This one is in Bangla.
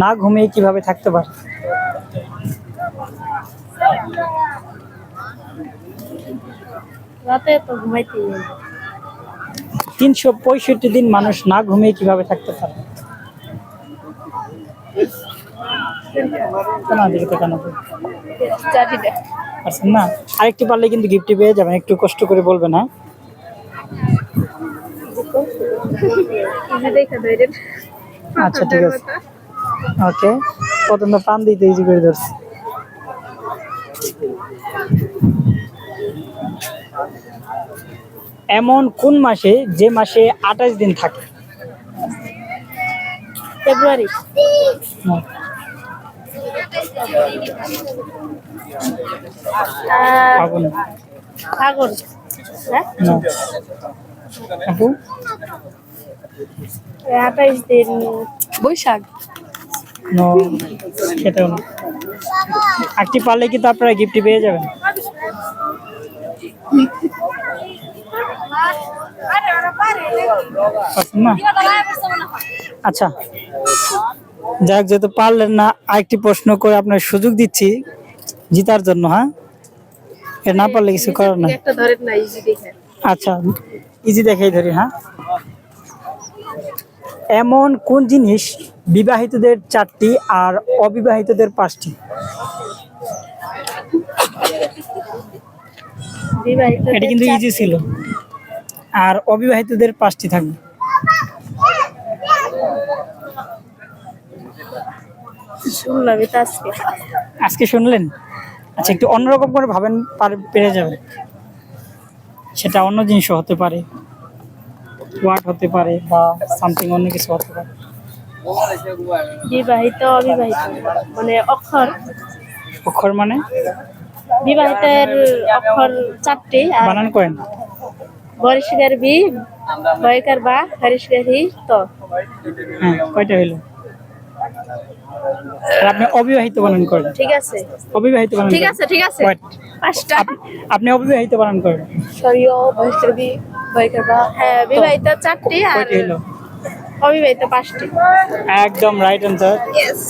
না ঘুমিয়ে কিভাবে থাকতে পারে? রাতে তো ঘুমাইতেই নেই। 365 দিন মানুষ না ঘুমিয়ে কিভাবে থাকতে পারে? কেন দিকে কেন জানি না। পারছেন না? আরেকটু পারলে কিন্তু গিফটটি পেয়ে যাবেন, একটু কষ্ট করে বলবেন। হ্যাঁ, ইজি দেখা ধরেন। আচ্ছা ঠিক আছে, ওকে। প্রথমে পান দিতে ইজি করে ধরছি। এমন কোন মাসে যে মাসে 28 দিন থাকে? ফেব্রুয়ারি। না, ফাগুন। ফাগুন। হ্যাঁ, না, আপু 28 দিন বৈশাখ। নো, সেটাও না। একটি পারলে কিন্তু আপনারা গিফটটি পেয়ে যাবেন। পারছেন না? আচ্ছা, যাক, যেহেতু পারলেন না, আরেকটি প্রশ্ন করে আপনার সুযোগ দিচ্ছি জিতার জন্য। হ্যাঁ, এ না পারলে কিছু করার না। একটা ধরেন না, ইজি দেখে। আচ্ছা, ইজি দেখেই ধরি। হ্যাঁ, এমন কোন জিনিস বিবাহিতদের 4টি আর অবিবাহিতদের 5টি? বিবাহিত। এটা কিন্তু ইজি ছিল। আর অবিবাহিতদের 5টি থাকবে। শুনলাম এটা আজকে। আজকে শুনলেন? আচ্ছা, একটু অন্যরকম করে ভাবেন, পেরে যাবেন। সেটা অন্য জিনিসও হতে পারে, ওয়ার্ড হতে পারে, বা সামথিং অন্য কিছু হতে পারে। বিবাহিত অবিবাহিত মানে অক্ষর। অক্ষর মানে বিবাহিতের অক্ষর 4টি আর বানান করেন। বরিশগার বি, বয়কার বা, হরিশগার হি তো। হ্যাঁ, কয়টা হইলো? আর আপনি অবিবাহিত বানান করেন। ঠিক আছে, অবিবাহিত বানান ঠিক করেন। আছে, ঠিক আছে। Wait, 5টা। আপনি অবিবাহিত বানান করেন। সরি ও বরিশগার বি, বয়কার বা। হ্যাঁ, বিবাহিত 4টি আর কয়টি হইলো? অবিবাহিত 5টি। একদম রাইট অ্যান্সার। ইয়েস।